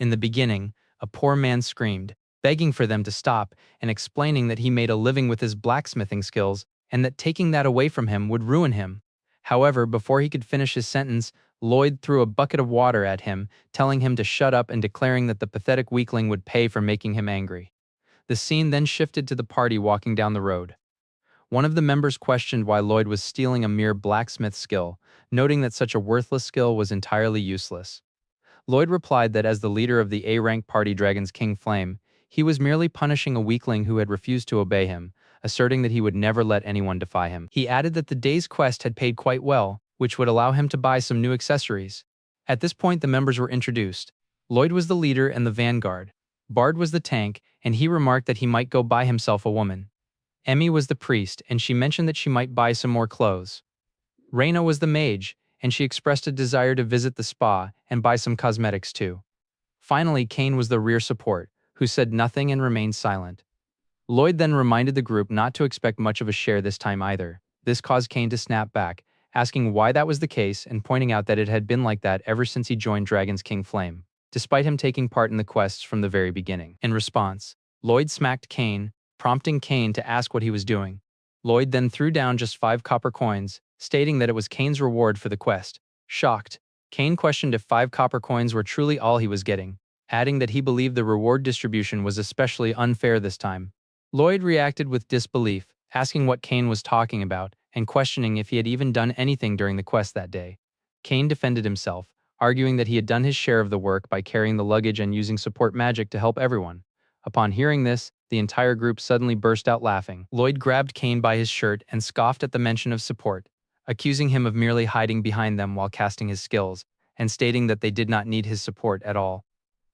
In the beginning, a poor man screamed, begging for them to stop and explaining that he made a living with his blacksmithing skills and that taking that away from him would ruin him. However, before he could finish his sentence, Lloyd threw a bucket of water at him, telling him to shut up and declaring that the pathetic weakling would pay for making him angry. The scene then shifted to the party walking down the road. One of the members questioned why Lloyd was stealing a mere blacksmith skill, noting that such a worthless skill was entirely useless. Lloyd replied that as the leader of the A-rank party Dragon's King Flame, he was merely punishing a weakling who had refused to obey him, asserting that he would never let anyone defy him. He added that the day's quest had paid quite well, which would allow him to buy some new accessories. At this point, the members were introduced. Lloyd was the leader and the vanguard. Bard was the tank, and he remarked that he might go buy himself a woman. Emmy was the priest, and she mentioned that she might buy some more clothes. Reina was the mage, and she expressed a desire to visit the spa and buy some cosmetics too. Finally, Kane was the rear support, who said nothing and remained silent. Lloyd then reminded the group not to expect much of a share this time either. This caused Kane to snap back, asking why that was the case and pointing out that it had been like that ever since he joined Dragon's King Flame, despite him taking part in the quests from the very beginning. In response, Lloyd smacked Kane, prompting Kane to ask what he was doing. Lloyd then threw down just 5 copper coins, stating that it was Kane's reward for the quest. Shocked, Kane questioned if 5 copper coins were truly all he was getting, adding that he believed the reward distribution was especially unfair this time. Lloyd reacted with disbelief, asking what Kane was talking about and questioning if he had even done anything during the quest that day. Kane defended himself, arguing that he had done his share of the work by carrying the luggage and using support magic to help everyone. Upon hearing this, the entire group suddenly burst out laughing. Lloyd grabbed Kane by his shirt and scoffed at the mention of support, accusing him of merely hiding behind them while casting his skills, and stating that they did not need his support at all.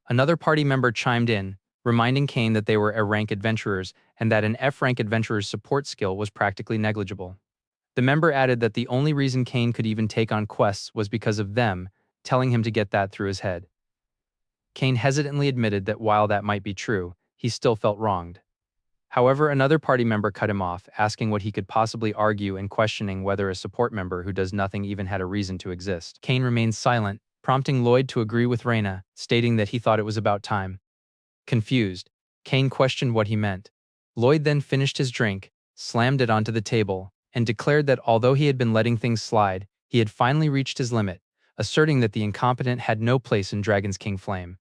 Another party member chimed in, reminding Kane that they were A-rank adventurers and that an F-rank adventurer's support skill was practically negligible. The member added that the only reason Kane could even take on quests was because of them, telling him to get that through his head. Kane hesitantly admitted that while that might be true, he still felt wronged. However, another party member cut him off, asking what he could possibly argue and questioning whether a support member who does nothing even had a reason to exist. Kane remained silent, prompting Lloyd to agree with Reina, stating that he thought it was about time. Confused, Kane questioned what he meant. Lloyd then finished his drink, slammed it onto the table, and declared that although he had been letting things slide, he had finally reached his limit, asserting that the incompetent had no place in Dragon's King Flame.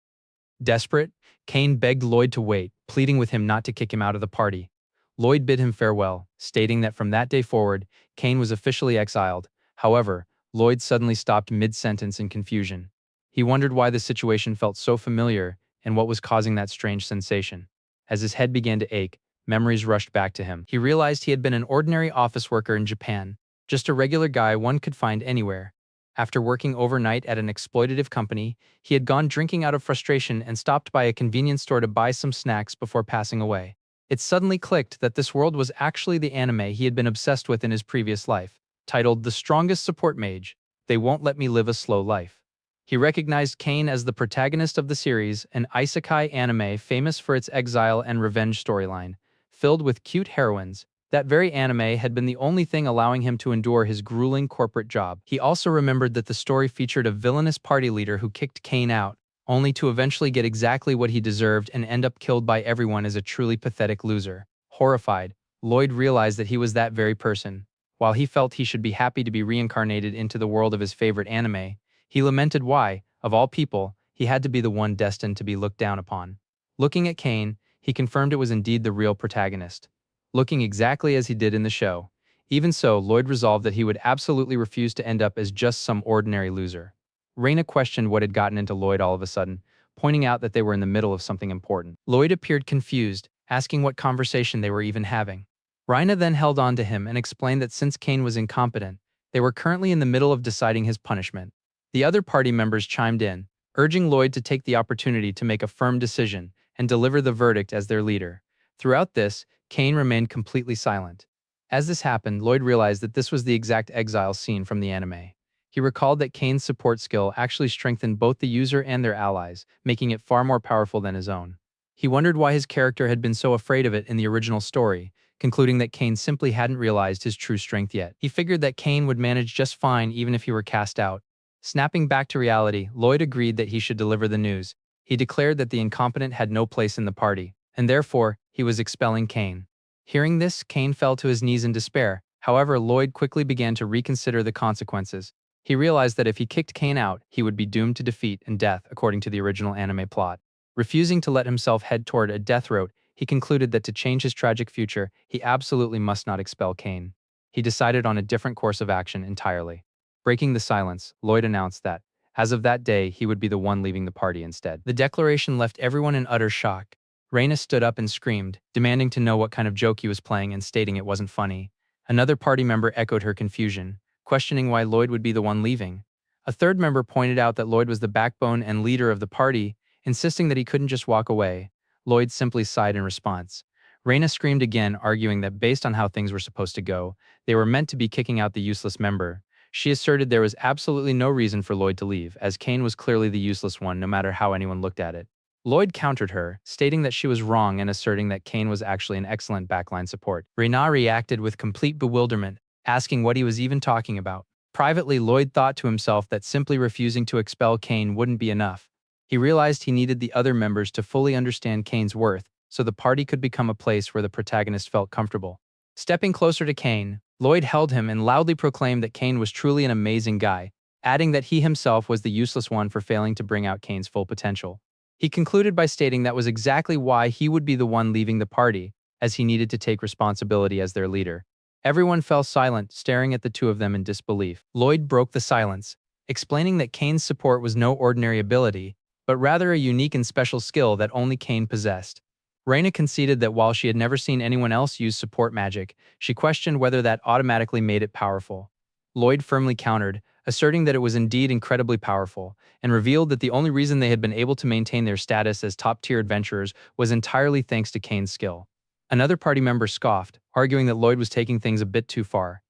Desperate, Kane begged Lloyd to wait, pleading with him not to kick him out of the party. Lloyd bid him farewell, stating that from that day forward, Kane was officially exiled. However, Lloyd suddenly stopped mid-sentence in confusion. He wondered why the situation felt so familiar and what was causing that strange sensation. As his head began to ache, memories rushed back to him. He realized he had been an ordinary office worker in Japan, just a regular guy one could find anywhere. After working overnight at an exploitative company, he had gone drinking out of frustration and stopped by a convenience store to buy some snacks before passing away. It suddenly clicked that this world was actually the anime he had been obsessed with in his previous life, titled The Strongest Support Mage, They Won't Let Me Live a Slow Life. He recognized Kane as the protagonist of the series, an isekai anime famous for its exile and revenge storyline, filled with cute heroines. That very anime had been the only thing allowing him to endure his grueling corporate job. He also remembered that the story featured a villainous party leader who kicked Kane out, only to eventually get exactly what he deserved and end up killed by everyone as a truly pathetic loser. Horrified, Lloyd realized that he was that very person. While he felt he should be happy to be reincarnated into the world of his favorite anime, he lamented why, of all people, he had to be the one destined to be looked down upon. Looking at Kane, he confirmed it was indeed the real protagonist, looking exactly as he did in the show. Even so, Lloyd resolved that he would absolutely refuse to end up as just some ordinary loser. Reina questioned what had gotten into Lloyd all of a sudden, pointing out that they were in the middle of something important. Lloyd appeared confused, asking what conversation they were even having. Reina then held on to him and explained that since Kane was incompetent, they were currently in the middle of deciding his punishment. The other party members chimed in, urging Lloyd to take the opportunity to make a firm decision and deliver the verdict as their leader. Throughout this, Kane remained completely silent. As this happened, Lloyd realized that this was the exact exile scene from the anime. He recalled that Kane's support skill actually strengthened both the user and their allies, making it far more powerful than his own. He wondered why his character had been so afraid of it in the original story, concluding that Kane simply hadn't realized his true strength yet. He figured that Kane would manage just fine even if he were cast out. Snapping back to reality, Lloyd agreed that he should deliver the news, He declared that the incompetent had no place in the party, and therefore, he was expelling Kane. Hearing this, Kane fell to his knees in despair. However, Lloyd quickly began to reconsider the consequences. He realized that if he kicked Kane out, he would be doomed to defeat and death according to the original anime plot. Refusing to let himself head toward a death route, he concluded that to change his tragic future, he absolutely must not expel Kane. He decided on a different course of action entirely. Breaking the silence, Lloyd announced that, as of that day, he would be the one leaving the party instead. The declaration left everyone in utter shock. Raina stood up and screamed, demanding to know what kind of joke he was playing and stating it wasn't funny. Another party member echoed her confusion, questioning why Lloyd would be the one leaving. A third member pointed out that Lloyd was the backbone and leader of the party, insisting that he couldn't just walk away. Lloyd simply sighed in response. Raina screamed again, arguing that based on how things were supposed to go, they were meant to be kicking out the useless member. She asserted there was absolutely no reason for Lloyd to leave, as Kane was clearly the useless one no matter how anyone looked at it. Lloyd countered her, stating that she was wrong and asserting that Kane was actually an excellent backline support. Raina reacted with complete bewilderment, asking what he was even talking about. Privately, Lloyd thought to himself that simply refusing to expel Kane wouldn't be enough. He realized he needed the other members to fully understand Kane's worth, so the party could become a place where the protagonist felt comfortable. Stepping closer to Kane, Lloyd held him and loudly proclaimed that Kane was truly an amazing guy, adding that he himself was the useless one for failing to bring out Kane's full potential. He concluded by stating that was exactly why he would be the one leaving the party, as he needed to take responsibility as their leader. Everyone fell silent, staring at the two of them in disbelief. Lloyd broke the silence, explaining that Kane's support was no ordinary ability, but rather a unique and special skill that only Kane possessed. Raina conceded that while she had never seen anyone else use support magic, she questioned whether that automatically made it powerful. Lloyd firmly countered, asserting that it was indeed incredibly powerful, and revealed that the only reason they had been able to maintain their status as top-tier adventurers was entirely thanks to Kane's skill. Another party member scoffed, arguing that Lloyd was taking things a bit too far.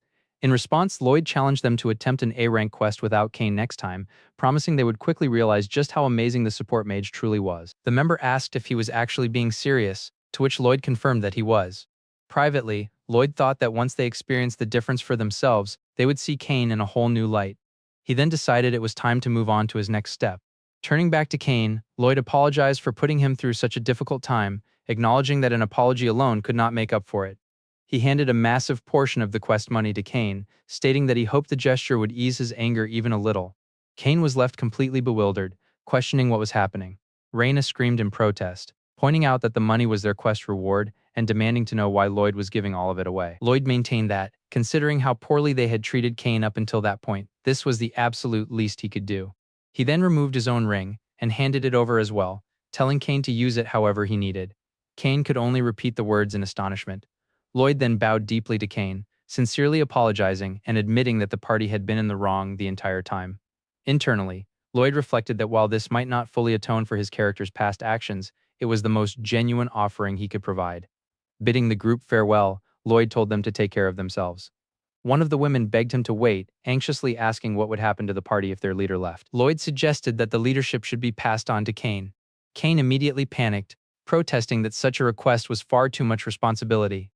In response, Lloyd challenged them to attempt an A-rank quest without Kane next time, promising they would quickly realize just how amazing the support mage truly was. The member asked if he was actually being serious, to which Lloyd confirmed that he was. Privately, Lloyd thought that once they experienced the difference for themselves, they would see Kane in a whole new light. He then decided it was time to move on to his next step. Turning back to Kane, Lloyd apologized for putting him through such a difficult time, acknowledging that an apology alone could not make up for it. He handed a massive portion of the quest money to Kane, stating that he hoped the gesture would ease his anger even a little. Kane was left completely bewildered, questioning what was happening. Raina screamed in protest, pointing out that the money was their quest reward and demanding to know why Lloyd was giving all of it away. Lloyd maintained that, considering how poorly they had treated Kane up until that point, this was the absolute least he could do. He then removed his own ring and handed it over as well, telling Kane to use it however he needed. Kane could only repeat the words in astonishment. Lloyd then bowed deeply to Kane, sincerely apologizing and admitting that the party had been in the wrong the entire time. Internally, Lloyd reflected that while this might not fully atone for his character's past actions, it was the most genuine offering he could provide. Bidding the group farewell, Lloyd told them to take care of themselves. One of the women begged him to wait, anxiously asking what would happen to the party if their leader left. Lloyd suggested that the leadership should be passed on to Kane. Kane immediately panicked, protesting that such a request was far too much responsibility.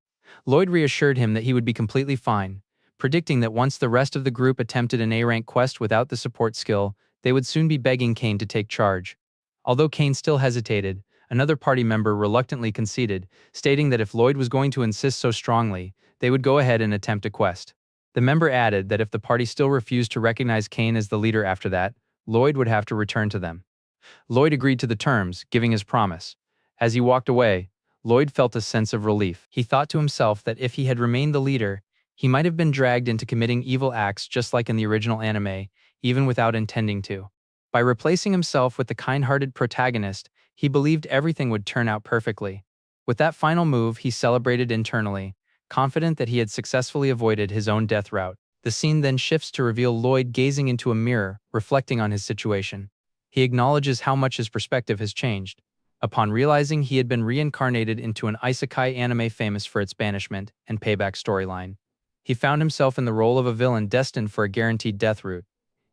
Lloyd reassured him that he would be completely fine, predicting that once the rest of the group attempted an A-rank quest without the support skill, they would soon be begging Kane to take charge. Although Kane still hesitated, another party member reluctantly conceded, stating that if Lloyd was going to insist so strongly, they would go ahead and attempt a quest. The member added that if the party still refused to recognize Kane as the leader after that, Lloyd would have to return to them. Lloyd agreed to the terms, giving his promise. As he walked away, Lloyd felt a sense of relief. He thought to himself that if he had remained the leader, he might have been dragged into committing evil acts just like in the original anime, even without intending to. By replacing himself with the kind-hearted protagonist, he believed everything would turn out perfectly. With that final move, he celebrated internally, confident that he had successfully avoided his own death route. The scene then shifts to reveal Lloyd gazing into a mirror, reflecting on his situation. He acknowledges how much his perspective has changed. Upon realizing he had been reincarnated into an isekai anime famous for its banishment and payback storyline, he found himself in the role of a villain destined for a guaranteed death route.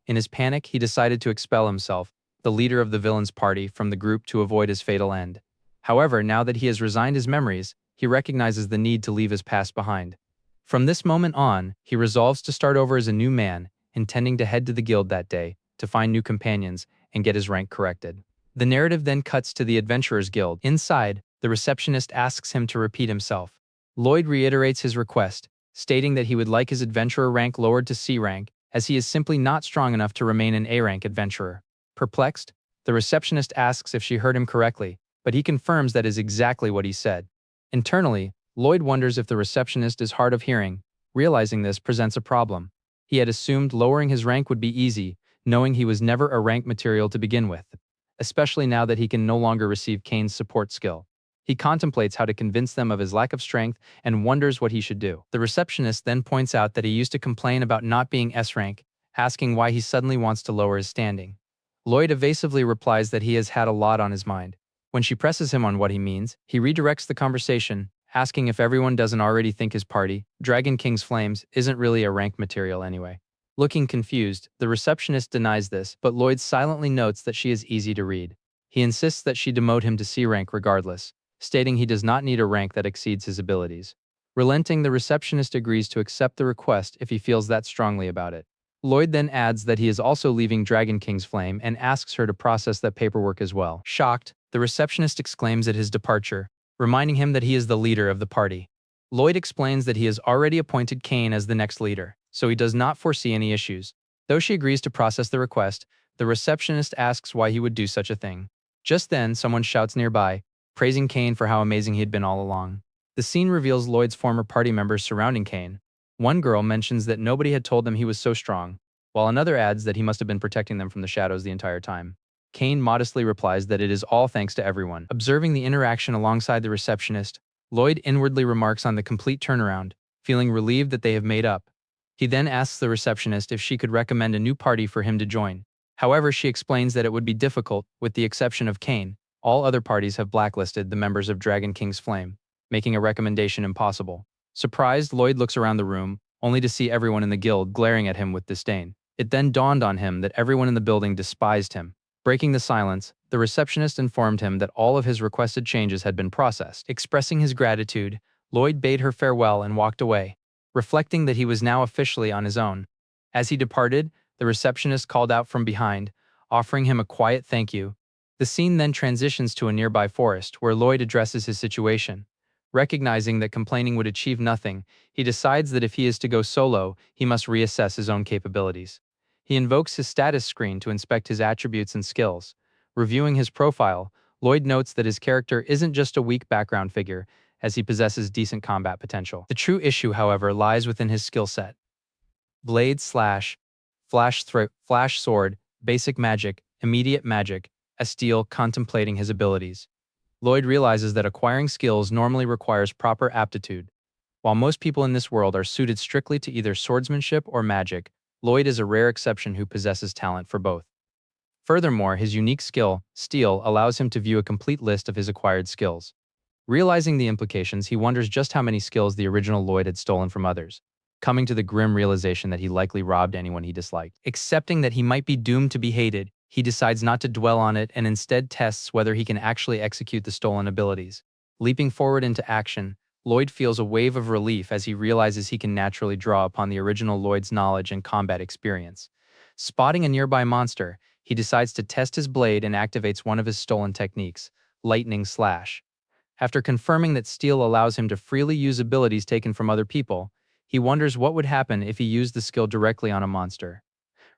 In his panic, he decided to expel himself, the leader of the villain's party, from the group to avoid his fatal end. However, now that he has resigned his memories, he recognizes the need to leave his past behind. From this moment on, he resolves to start over as a new man, intending to head to the guild that day, to find new companions, and get his rank corrected. The narrative then cuts to the Adventurers Guild. Inside, the receptionist asks him to repeat himself. Lloyd reiterates his request, stating that he would like his adventurer rank lowered to C rank, as he is simply not strong enough to remain an A rank adventurer. Perplexed, the receptionist asks if she heard him correctly, but he confirms that is exactly what he said. Internally, Lloyd wonders if the receptionist is hard of hearing. Realizing this presents a problem. He had assumed lowering his rank would be easy, knowing he was never a rank material to begin with, especially now that he can no longer receive Kane's support skill. He contemplates how to convince them of his lack of strength and wonders what he should do. The receptionist then points out that he used to complain about not being S rank, asking why he suddenly wants to lower his standing. Lloyd evasively replies that he has had a lot on his mind. When she presses him on what he means, he redirects the conversation, asking if everyone doesn't already think his party, Dragon King's Flames, isn't really a rank material anyway. Looking confused, the receptionist denies this, but Lloyd silently notes that she is easy to read. He insists that she demote him to C rank regardless, stating he does not need a rank that exceeds his abilities. Relenting, the receptionist agrees to accept the request if he feels that strongly about it. Lloyd then adds that he is also leaving Dragon King's Flame and asks her to process that paperwork as well. Shocked, the receptionist exclaims at his departure, reminding him that he is the leader of the party. Lloyd explains that he has already appointed Kane as the next leader, so he does not foresee any issues. Though she agrees to process the request, the receptionist asks why he would do such a thing. Just then, someone shouts nearby, praising Kane for how amazing he had been all along. The scene reveals Lloyd's former party members surrounding Kane. One girl mentions that nobody had told them he was so strong, while another adds that he must have been protecting them from the shadows the entire time. Kane modestly replies that it is all thanks to everyone. Observing the interaction alongside the receptionist, Lloyd inwardly remarks on the complete turnaround, feeling relieved that they have made up. He then asks the receptionist if she could recommend a new party for him to join. However, she explains that it would be difficult, with the exception of Kane. All other parties have blacklisted the members of Dragon King's Flame, making a recommendation impossible. Surprised, Lloyd looks around the room, only to see everyone in the guild glaring at him with disdain. It then dawned on him that everyone in the building despised him. Breaking the silence, the receptionist informed him that all of his requested changes had been processed. Expressing his gratitude, Lloyd bade her farewell and walked away, reflecting that he was now officially on his own. As he departed, the receptionist called out from behind, offering him a quiet thank you. The scene then transitions to a nearby forest, where Lloyd addresses his situation. Recognizing that complaining would achieve nothing, he decides that if he is to go solo, he must reassess his own capabilities. He invokes his status screen to inspect his attributes and skills. Reviewing his profile, Lloyd notes that his character isn't just a weak background figure, as he possesses decent combat potential. The true issue, however, lies within his skill set. Blade slash, flash sword, basic magic, immediate magic, Estelle contemplating his abilities. Lloyd realizes that acquiring skills normally requires proper aptitude. While most people in this world are suited strictly to either swordsmanship or magic, Lloyd is a rare exception who possesses talent for both. Furthermore, his unique skill, Steel, allows him to view a complete list of his acquired skills. Realizing the implications, he wonders just how many skills the original Lloyd had stolen from others, coming to the grim realization that he likely robbed anyone he disliked. Accepting that he might be doomed to be hated, he decides not to dwell on it and instead tests whether he can actually execute the stolen abilities. Leaping forward into action, Lloyd feels a wave of relief as he realizes he can naturally draw upon the original Lloyd's knowledge and combat experience. Spotting a nearby monster, he decides to test his blade and activates one of his stolen techniques, Lightning Slash. After confirming that Steel allows him to freely use abilities taken from other people, he wonders what would happen if he used the skill directly on a monster.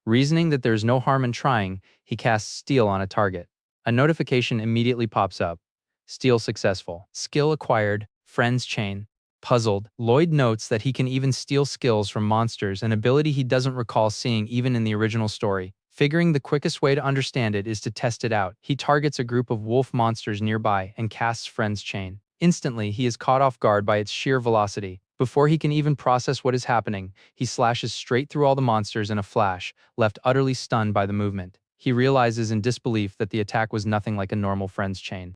Reasoning that there is no harm in trying, he casts Steel on a target. A notification immediately pops up. Steel successful. Skill acquired. Friends chain. Puzzled, Lloyd notes that he can even steal skills from monsters, an ability he doesn't recall seeing even in the original story. Figuring the quickest way to understand it is to test it out, he targets a group of wolf monsters nearby and casts Friends chain. Instantly, he is caught off guard by its sheer velocity. Before he can even process what is happening, he slashes straight through all the monsters in a flash, left utterly stunned by the movement. He realizes in disbelief that the attack was nothing like a normal Friends chain.